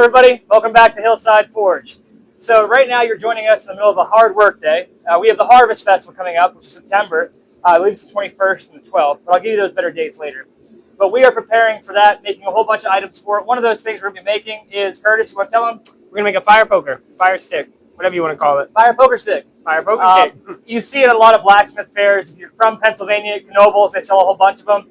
everybody, welcome back to Hillside Forge. So right now you're joining us in the middle of a hard work day. We have the Harvest Festival coming up, which is September. I believe it's the 21st and the 12th, but I'll give you those better dates later. But we are preparing for that, making a whole bunch of items for it. One of those things we're going to be making is, Curtis, you want to tell them? We're going to make a fire poker, fire stick, whatever you want to call it. Fire poker stick. Fire poker stick. You see it at a lot of blacksmith fairs. If you're from Pennsylvania, Knoebels, they sell a whole bunch of them.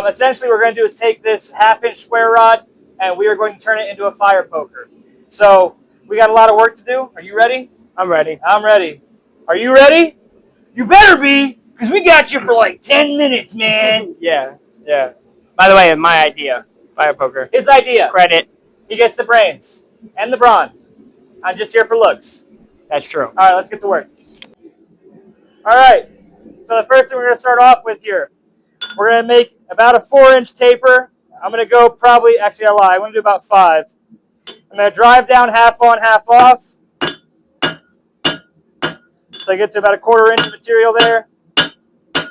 Essentially what we're going to do is take this half-inch square rod, and we are going to turn it into a fire poker. So we got a lot of work to do. Are you ready? I'm ready. I'm ready. Are you ready? You better be, because we got you for like 10 minutes, man. Yeah. By the way, my idea, fire poker. His idea. Credit. He gets the brains and the brawn. I'm just here for looks. That's true. All right, let's get to work. All right. So the first thing we're going to start off with here, we're going to make about a 4-inch taper. I'm going to go probably, actually I lie, I'm going to do about 5. I'm going to drive down half on, half off. So I get to about a 1/4 inch of material there. Then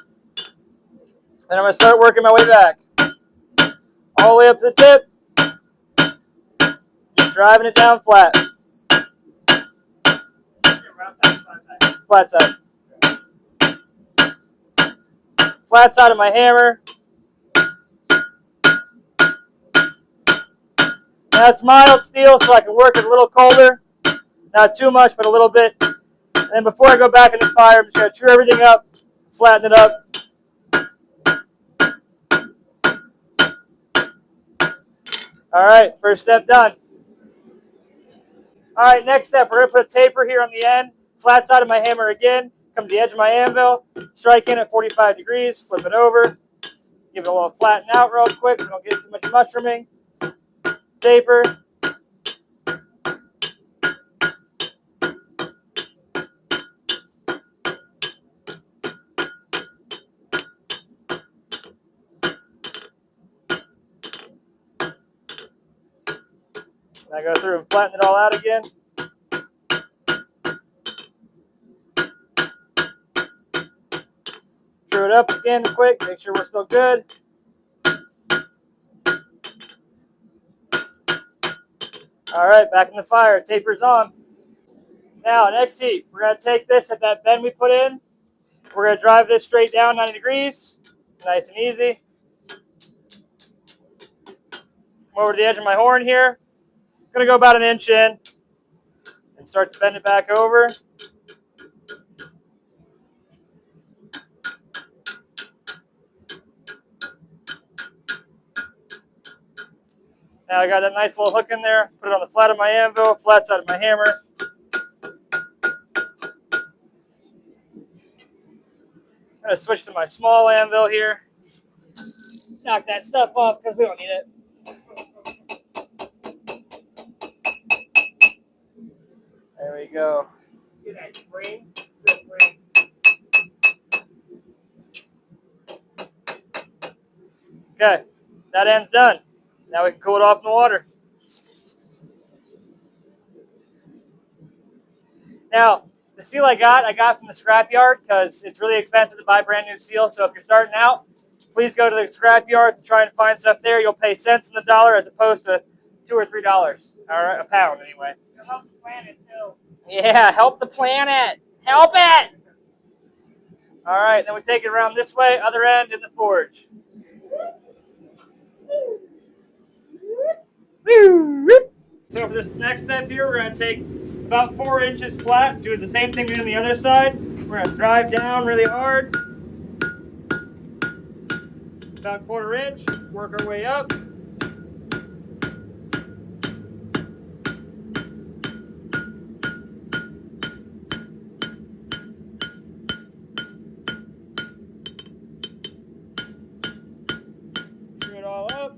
I'm going to start working my way back. All the way up to the tip. Just driving it down flat. Flat side. Flat side of my hammer. Now it's mild steel, so I can work it a little colder. Not too much, but a little bit. And then before I go back in the fire, I'm just going to true everything up, flatten it up. All right, first step done. All right, next step, we're going to put a taper here on the end, flat side of my hammer again, come to the edge of my anvil, strike in at 45 degrees, flip it over, give it a little flatten out real quick so I don't get too much mushrooming. Taper. I go through and flatten it all out again. True it up again quick, make sure we're still good. All right, back in the fire, taper's on. Now, next heat, we're going to take this at that bend we put in. We're going to drive this straight down 90 degrees, nice and easy. Come over to the edge of my horn here. I'm going to go about 1 inch in and start to bend it back over. Now I got that nice little hook in there, put it on the flat of my anvil, flat side of my hammer. I'm going to switch to my small anvil here. Knock that stuff off because we don't need it. There we go. Get that spring. Okay, that end's done. Now we can cool it off in the water. Now, the steel I got from the scrapyard because it's really expensive to buy brand new steel. So if you're starting out, please go to the scrapyard to try and find stuff there. You'll pay cents on the dollar as opposed to $2 or $3, or a pound anyway. It'll help the planet too. Yeah, help the planet. Help it! All right, then we take it around this way, other end in the forge. So for this next step here, we're going to take about 4 inches flat, do the same thing we did on the other side. We're going to drive down really hard. About 1/4 inch, work our way up. Screw it all up.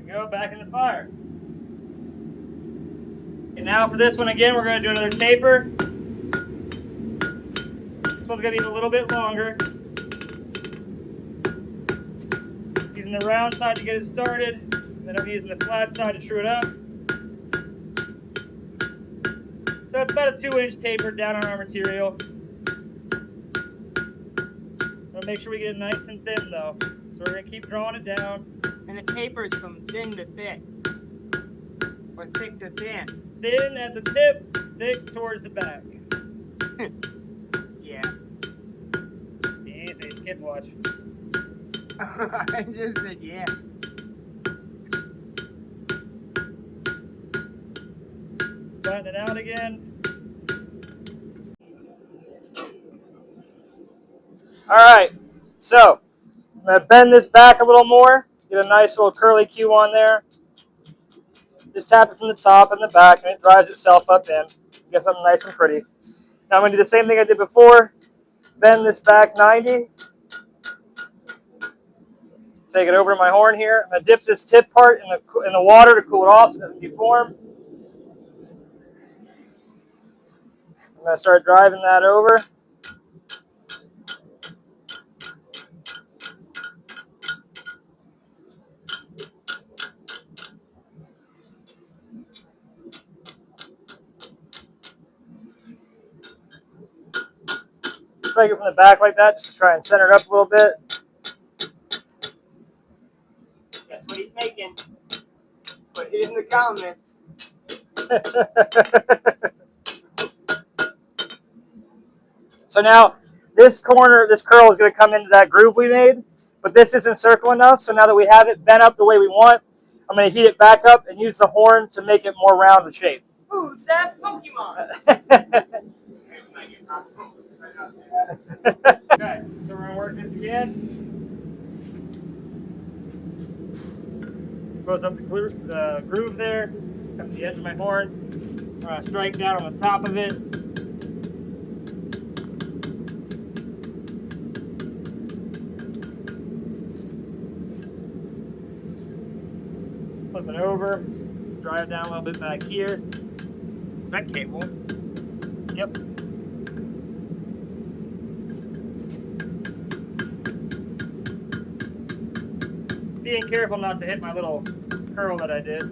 Go back in the fire. And now for this one again, we're going to do another taper. This one's going to be a little bit longer. Using using the round side to get it started, then I'm using the flat side to true it up. So it's about a 2-inch taper down on our material. We'll make sure we get it nice and thin though. So we're going to keep drawing it down. And the taper's from thin to thick. Or thick to thin. Thin at the tip, thick towards the back. Yeah. Easy, kids watch. I just said yeah. Flatten it out again. Alright, so I'm going to bend this back a little more, get a nice little curly Q on there. Just tap it from the top and the back and it drives itself up in. Get something nice and pretty. Now I'm going to do the same thing I did before. Bend this back 90. Take it over to my horn here. I'm going to dip this tip part in the water to cool it off so it doesn't deform. I'm going to start driving that over. Strike it from the back like that just to try and center it up a little bit. That's what he's making. Put it in the comments. So now this curl is going to come into that groove we made, but this isn't circle enough. So now that we have it bent up the way we want, I'm going to heat it back up and use the horn to make it more round the shape. Who's that Pokemon? Okay, so we're going to work this again. Goes up the groove there, comes to the edge of my horn. I'm going to strike down on the top of it. Flip it over, drive it down a little bit back here. Is that cable? Yep. Being careful not to hit my little curl that I did.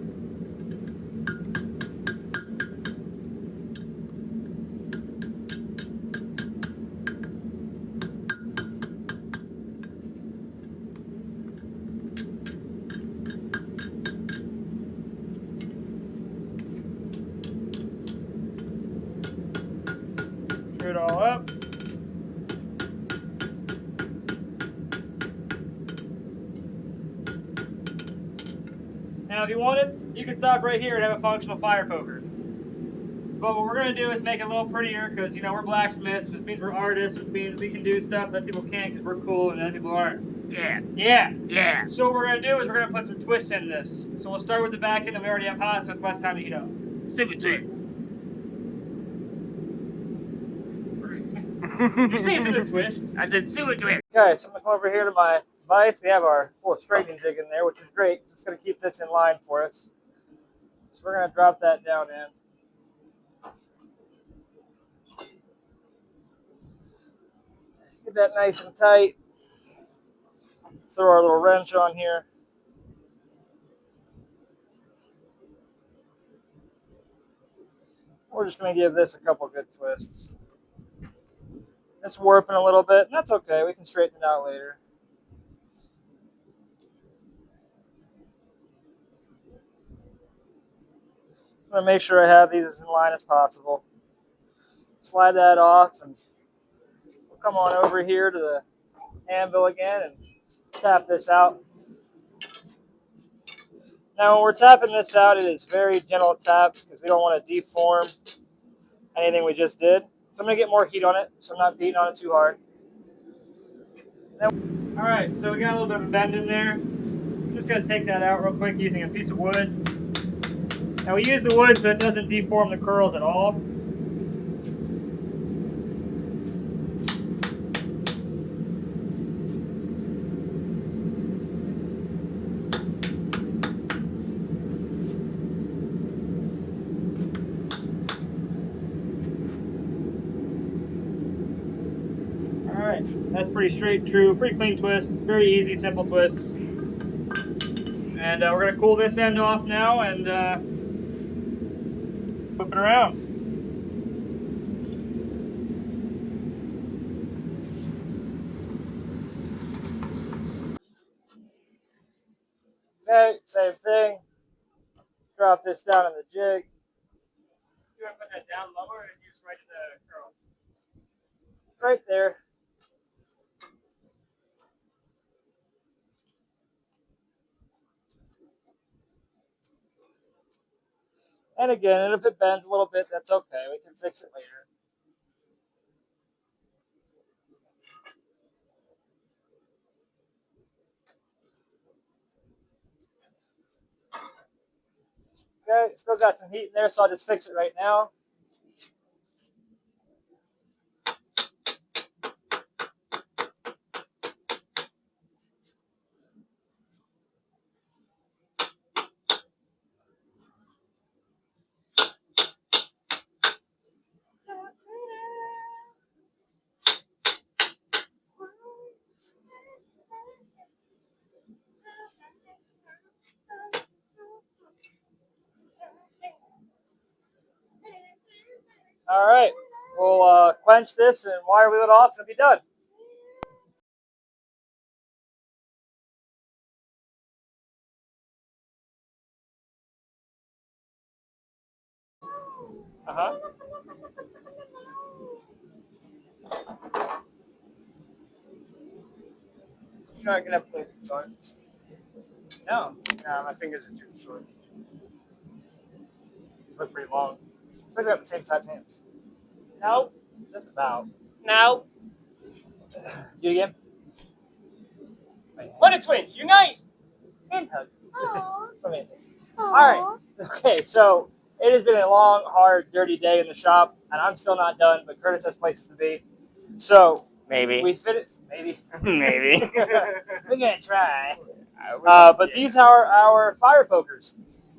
Screw it all up. Now if you wanted, you can stop right here and have a functional fire poker. But what we're going to do is make it a little prettier because, you know, we're blacksmiths, which means we're artists, which means we can do stuff that people can't because we're cool and other people aren't. Yeah. Yeah. Yeah. So what we're going to do is we're going to put some twists in this. So we'll start with the back end that we already have hot, so it's less time to heat up. Super twist. You say it's in a twist. I said super twist. Okay, so I'm going to come over here to my vise. We have our little straightening jig in there, which is great. It's going to keep this in line for us. So we're going to drop that down in. Get that nice and tight. Throw our little wrench on here. We're just going to give this a couple good twists. It's warping a little bit, and that's okay. We can straighten it out later. I'm going to make sure I have these as in line as possible. Slide that off, and we'll come on over here to the anvil again and tap this out. Now when we're tapping this out, it is very gentle taps because we don't want to deform anything we just did. So I'm going to get more heat on it, so I'm not beating on it too hard. Alright, so we got a little bit of a bend in there. I'm just going to take that out real quick using a piece of wood. Now we use the wood so it doesn't deform the curls at all. Alright, that's pretty straight, true, pretty clean twist. Very easy, simple twist. And we're going to cool this end off now and flip it around. Okay, same thing. Drop this down on the jig. You want to put that down lower and use right to the curl? Right there. And again, and if it bends a little bit, that's okay. We can fix it later. Okay, still got some heat in there, so I'll just fix it right now. All right, we'll quench this and wire wheel it off and it'll be done. Uh-huh. Sure, I can have played it on. No, Nah, my fingers are too short. look pretty long. I think we have the same size hands. No, Just about. no. Do it again. Wonder Twins, unite! Hand hug. Romantic. All right. Okay, so it has been a long, hard, dirty day in the shop, and I'm still not done, but Curtis has places to be. So Maybe. we finished. Maybe. Maybe. We're going to try. But Yeah. these are our fire pokers.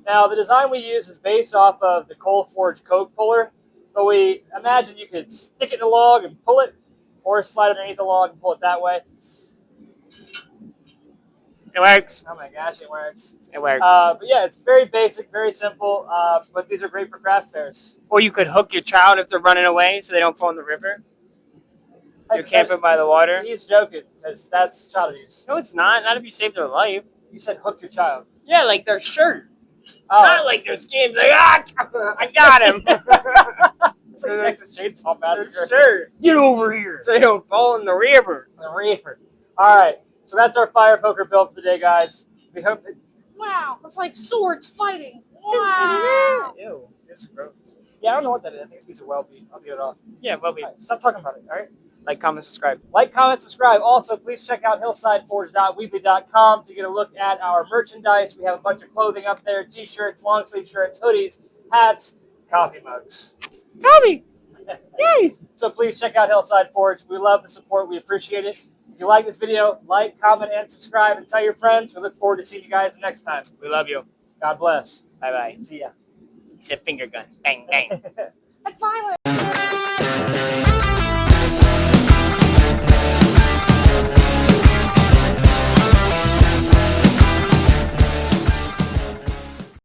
Now, the design we use is based off of the coal forge coke puller, but we imagine you could stick it in a log and pull it, or slide underneath the log and pull it that way. It works. Oh my gosh, it works. It works. But yeah, it's very basic, very simple, but these are great for craft fairs. Or you could hook your child if they're running away so they don't fall in the river. You're camping by the water. He's joking, because that's child abuse. No, it's not. Not if you save their life. You said hook your child. Yeah, like their shirt. Oh, Not like their skin. Like, ah, I got him. it's like Texas Chainsaw Massacre. Sure. Get over here. So they don't fall in the river. The Reaper. All right, so that's our fire poker build for the day, guys. We hope that. Wow, it's like swords fighting. Wow. Ew, this is gross. Yeah, I don't know what that is. I think it's a piece of well beef. I'll get it off. Yeah, well, we All right, stop talking about it. All right. like, comment, subscribe. Like, comment, subscribe. Also, please check out hillsideforge.weebly.com to get a look at our merchandise. We have a bunch of clothing up there: t-shirts, long sleeve shirts, hoodies, hats, coffee mugs. Tommy! Yay! So please check out Hillside Forge. We love the support. We appreciate it. If you like this video, like, comment, and subscribe, and tell your friends. We look forward to seeing you guys next time. We love you. God bless. Bye-bye. See ya. He said finger gun. Bang, bang. That's violent.